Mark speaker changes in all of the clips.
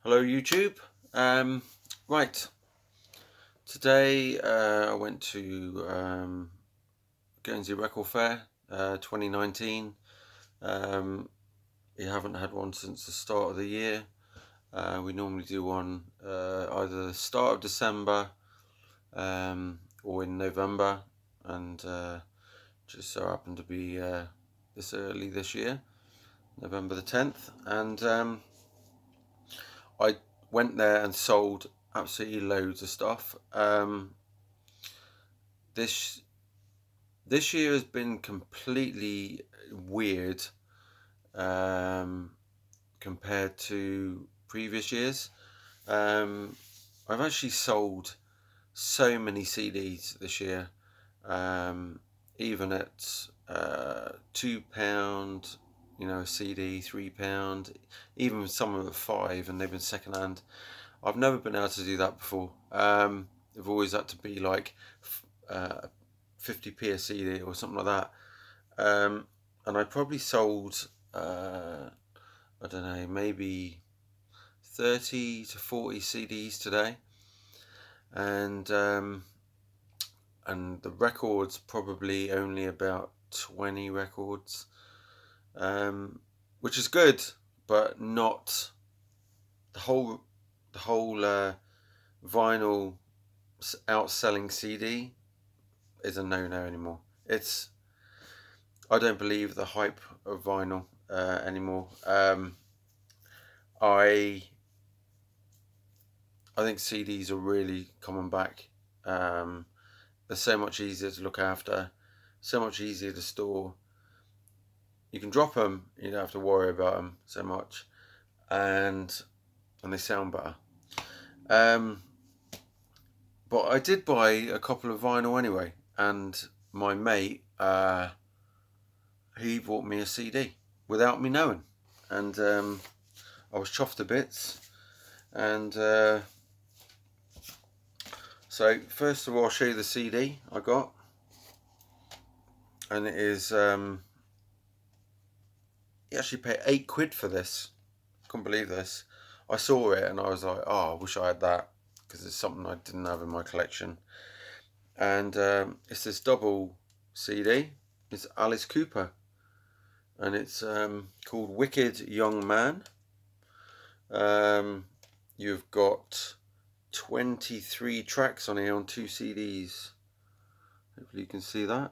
Speaker 1: Hello YouTube. Right, today I went to Guernsey Record Fair 2019. We haven't had one since the start of the year. We normally do one either the start of December or in November, and just so happened to be this early this year, November the 10th, and I went there and sold absolutely loads of stuff. This year has been completely weird compared to previous years. I've actually sold so many CDs this year, even at £2, a CD, £3, even some of them at £5, and they've been secondhand. I've never been able to do that before. They've always had to be like 50p a CD or something like that. And I probably sold, I don't know, maybe 30 to 40 CDs today. And the records, probably only about 20 records, which is good, but not the whole vinyl outselling CD is a no-no anymore. I don't believe the hype of vinyl anymore. I think CDs are really coming back. They're so much easier to look after, so much easier to store. You can drop them, you don't have to worry about them so much, and they sound better. But I did buy a couple of vinyl anyway, and my mate, he bought me a CD without me knowing, and I was chuffed to bits. And so first of all, I'll show you the CD I got, and it is you actually pay £8 for this. Couldn't believe this. I saw it and I was like, oh, I wish I had that, because it's something I didn't have in my collection. And it's this double CD. It's Alice Cooper, and it's called Wicked Young Man. You've got 23 tracks on here on 2 CDs. Hopefully you can see that.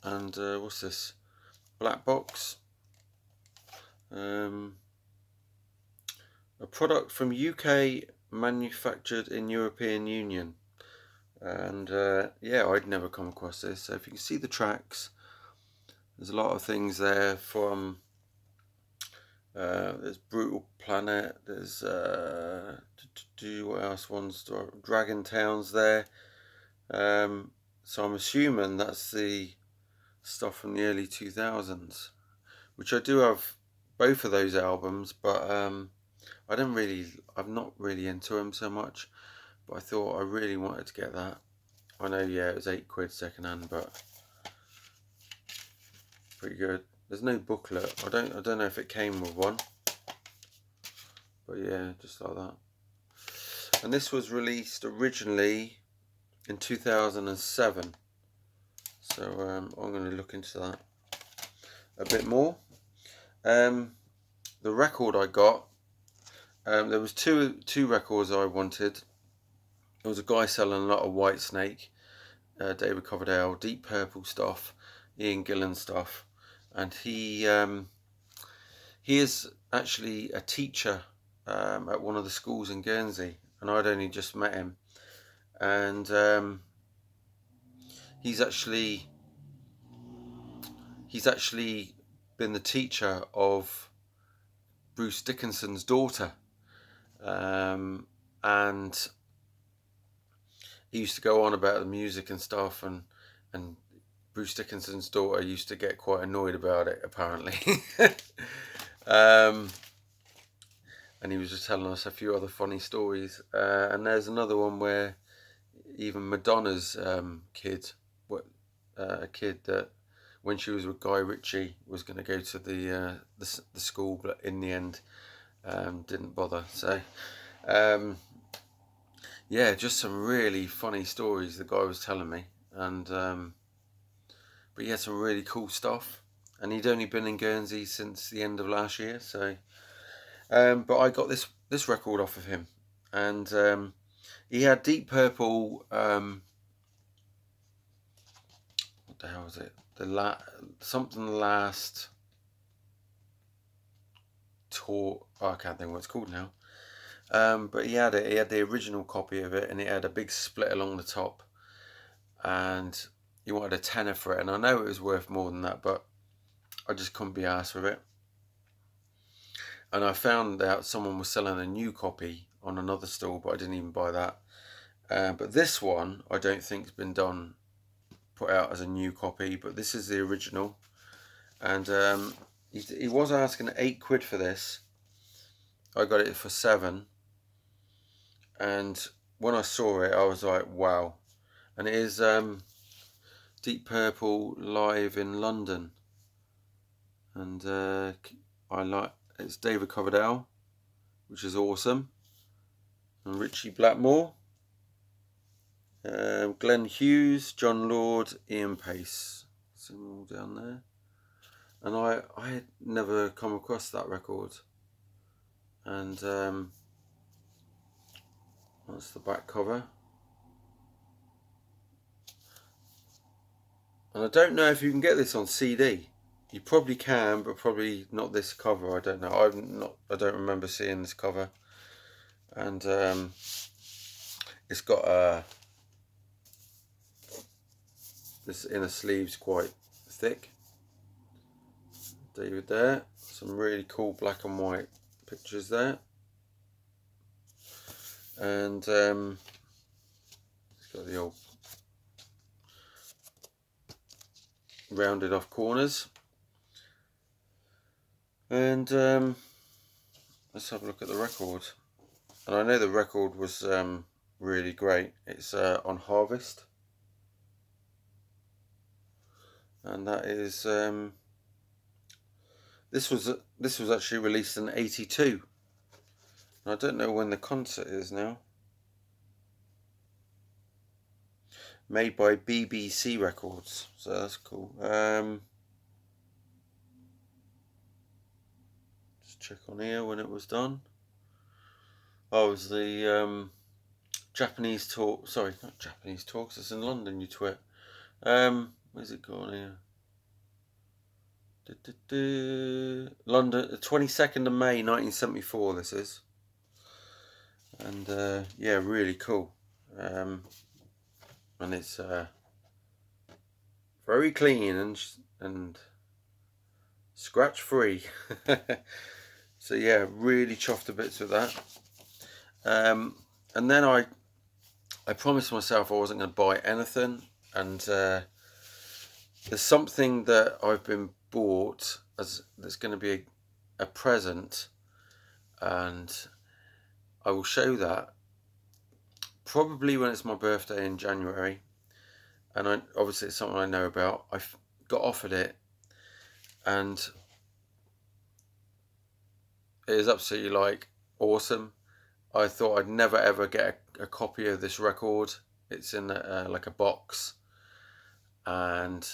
Speaker 1: And what's this? Black box. A product from UK, manufactured in European Union. And yeah, I'd never come across this. So if you can see the tracks, there's a lot of things there from there's Brutal Planet, there's what else, Dragon Town's there. So I'm assuming that's the stuff from the early 2000s, which I do have both of those albums, but I'm not really into them so much. But I thought I really wanted to get that. I know, yeah, it was £8 second hand, but pretty good. There's no booklet. I don't know if it came with one, but yeah, just like that. And this was released originally in 2007. So I'm going to look into that a bit more. The record I got, there was two records I wanted. There was a guy selling a lot of Whitesnake, David Coverdale, Deep Purple stuff, Ian Gillan stuff, and he is actually a teacher at one of the schools in Guernsey, and I'd only just met him, and he's actually been the teacher of Bruce Dickinson's daughter, and he used to go on about the music and stuff, and Bruce Dickinson's daughter used to get quite annoyed about it, apparently. And he was just telling us a few other funny stories. And there's another one where even Madonna's kid, a kid that when she was with Guy Ritchie, was going to go to the school, but in the end didn't bother. So yeah, just some really funny stories the guy was telling me, and but he had some really cool stuff, and he'd only been in Guernsey since the end of last year. So but I got this record off of him, and he had Deep Purple. What the hell was it? Something last tour. Oh, I can't think what it's called now. But he had it. He had the original copy of it, and it had a big split along the top. And he wanted a tenner for it, and I know it was worth more than that, but I just couldn't be arsed with it. And I found out someone was selling a new copy on another stall, but I didn't even buy that. But this one, I don't think has been put out as a new copy, but this is the original. And he was asking £8 for this. I got it for £7. And when I saw it, I was like, wow. And it is Deep Purple live in London. And it's David Coverdale, which is awesome. And Richie Blackmore. Glenn Hughes, John Lord, Ian Pace. See them all down there. And I had never come across that record. And that's the back cover. And I don't know if you can get this on CD. You probably can, but probably not this cover. I don't know. I don't remember seeing this cover. And it's got this inner sleeve's quite thick. David there. Some really cool black and white pictures there. And it's got the old rounded off corners. And let's have a look at the record. And I know the record was really great. It's on Harvest. And that is this was actually released in '82. And I don't know when the concert is now. Made by BBC Records, so that's cool. Just check on here when it was done. Oh, it was the Japanese talk. Sorry, not Japanese talks. It's in London. You twit. Where's it gone here? London, the 22nd of May 1974 this is. And yeah, really cool. And it's very clean and scratch free. So yeah, really chuffed to bits with that. And then I promised myself I wasn't going to buy anything, and there's something that I've been bought that's going to be a present, and I will show that probably when it's my birthday in January. And obviously it's something I know about. I got offered it, and it is absolutely like awesome. I thought I'd never ever get a copy of this record. It's in like a box, and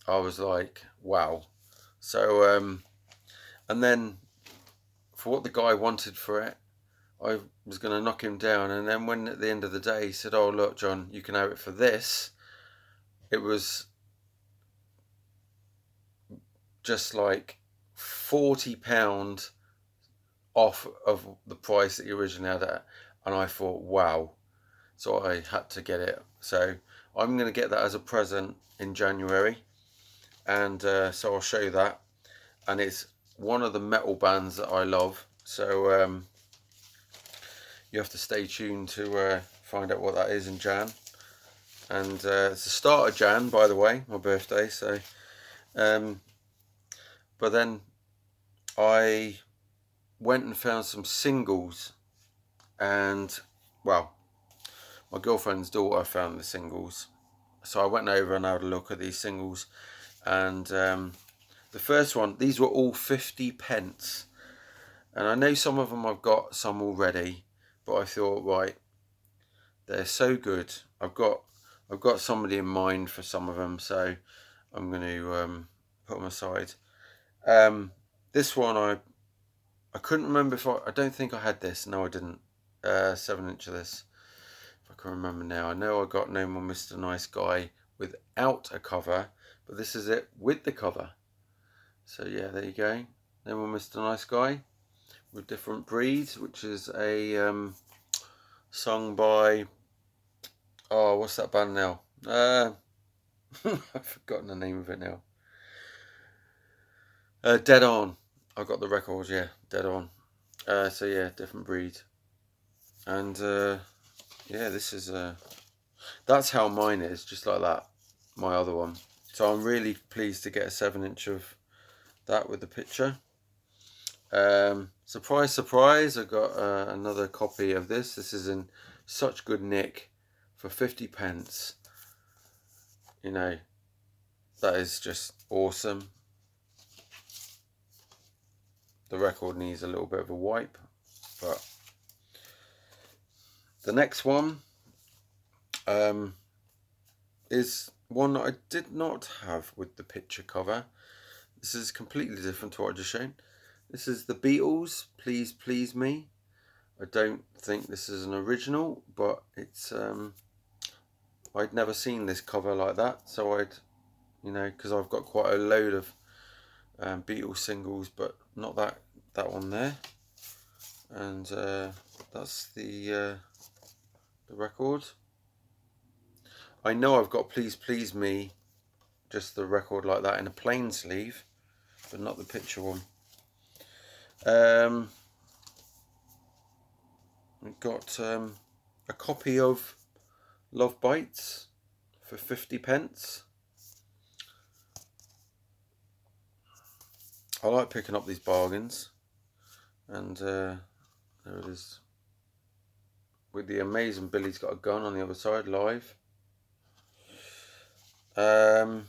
Speaker 1: I was like, wow. So and then for what the guy wanted for it, I was going to knock him down. And then when at the end of the day he said, oh look John, you can have it for this, it was just like £40 off of the price that he originally had it. And I thought, wow. So I had to get it. So I'm going to get that as a present in January. And so I'll show you that. And it's one of the metal bands that I love. So you have to stay tuned to find out what that is in Jan. And it's the start of Jan, by the way, my birthday. So, but then I went and found some singles, and well, my girlfriend's daughter found the singles, so I went over and had a look at these singles. and the first one, these were all 50p, and I know some of them I've got some already, but I thought, right, they're so good. I've got somebody in mind for some of them, so I'm going to put them aside. This one I couldn't remember if I don't think I had this. No, I didn't. 7-inch of this, if I can remember now. I know I got No More Mr. Nice Guy without a cover, but this is it with the cover. So yeah, there you go. No More Mr. Nice Guy with Different Breeds, which is a song by, oh, what's that band now? I've forgotten the name of it now. Dead On. I got the record, yeah, Dead On. So yeah, Different Breed. And yeah, this is that's how mine is, just like that, my other one. So I'm really pleased to get a 7-inch of that with the picture. Surprise, surprise, I got another copy of this. This is in such good nick for 50p. You know, that is just awesome. The record needs a little bit of a wipe, but the next one is one that I did not have with the picture cover. This is completely different to what I just shown. This is the Beatles Please Please Me. I don't think this is an original, but it's I'd never seen this cover like that, so I'd, you know, because I've got quite a load of Beatles singles, but not that one there. And that's the record. I know I've got Please Please Me, just the record like that in a plain sleeve, but not the picture one. We've got a copy of Love Bites for 50p. I like picking up these bargains, and there it is, with the amazing Billy's Got a Gun on the other side, live. I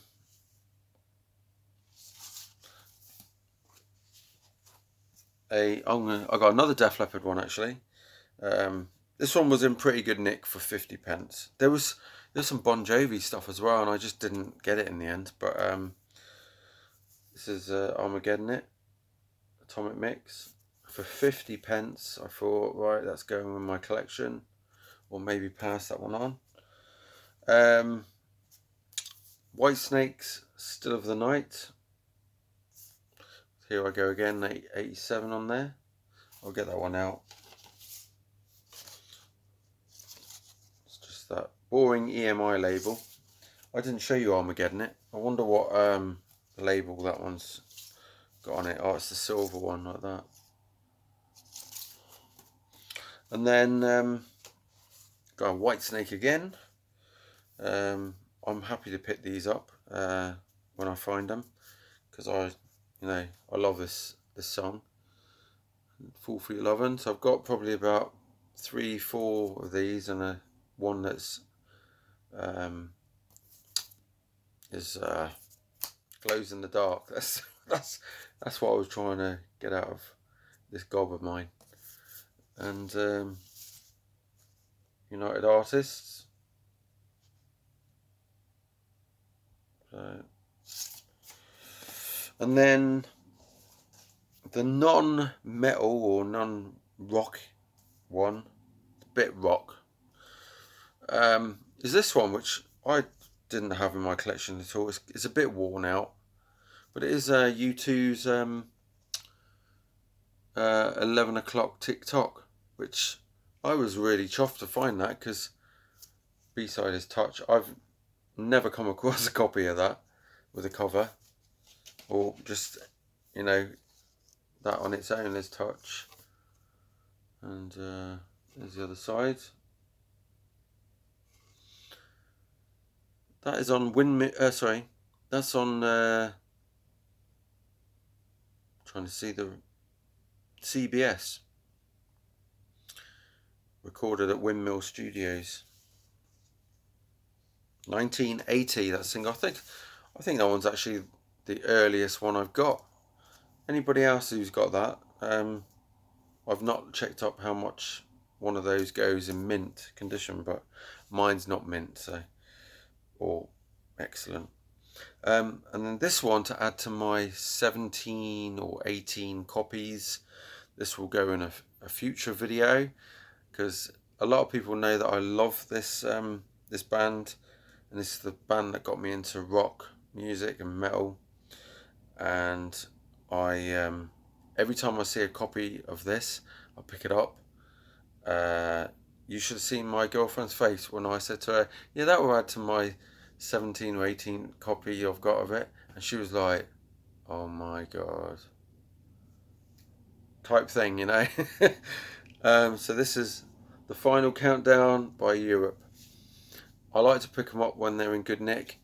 Speaker 1: got another Def Leppard one actually. This one was in pretty good nick for 50p. There's some Bon Jovi stuff as well, and I just didn't get it in the end. But this is Armaggeddon It, Atomic Mix, for 50p. I thought, right, that's going in my collection, or maybe pass that one on. Whitesnake's Still of the Night. Here I go again, 87 on there. I'll get that one out. It's just that boring EMI label. I didn't show you Armaggeddon It. I wonder what label that one's got on it. Oh, it's the silver one, like that. And then got a Whitesnake again. I'm happy to pick these up when I find them, because I love this song, Fall for Your Lovin'. So I've got probably about 3-4 of these, and one that's glows in the dark. That's what I was trying to get out of this gob of mine. And United Artists. And then the non-metal or non-rock one, bit rock, is this one, which I didn't have in my collection at all. It's a bit worn out, but it is U2's 11 o'clock Tick Tock, which I was really chuffed to find that, because B-side is Touch. I've never come across a copy of that with a cover, or just, that on its own is Touch. And there's the other side. That is on that's on trying to see the CBS, recorded at Windmill Studios, 1980. That single, I I think that one's actually the earliest one I've got. Anybody else who's got that? I've not checked up how much one of those goes in mint condition, but mine's not mint, so, or excellent. And then this one, to add to my 17 or 18 copies, this will go in a future video, because a lot of people know that I love this this band, and this is the band that got me into rock music and metal. And I every time I see a copy of this, I pick it up. You should have seen my girlfriend's face when I said to her, yeah, that will add to my 17 or 18 copy I've got of it. And she was like, oh my god, type thing, you know. So this is the Final Countdown by Europe. I like to pick them up when they're in good nick.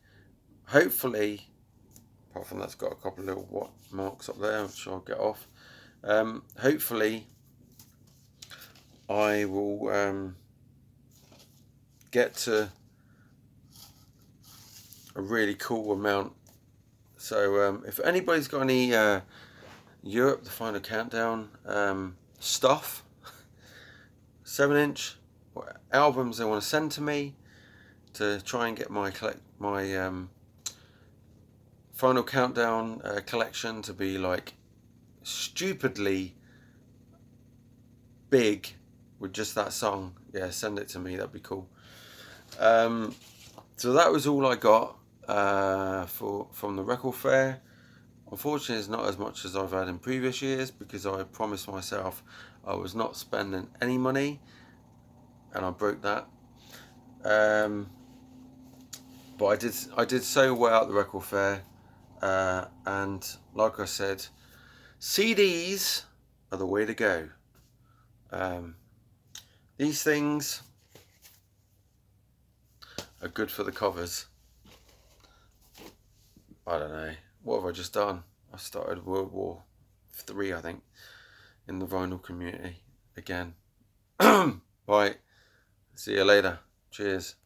Speaker 1: Hopefully, apart from that's got a couple of little marks up there, which I'll get off. Hopefully I will get to a really cool amount. So if anybody's got any Europe, the Final Countdown stuff, 7-inch albums they want to send to me to try and get my Final Countdown collection to be like stupidly big with just that song, yeah, send it to me, that'd be cool. So that was all I got from the record fair. Unfortunately, it's not as much as I've had in previous years, because I promised myself I was not spending any money, and I broke that. But I did so well at the record fair, and like I said, CDs are the way to go. These things are good for the covers. I don't know, what have I just done? I started World War III, I think, in the vinyl community again. Right, see you later. Cheers.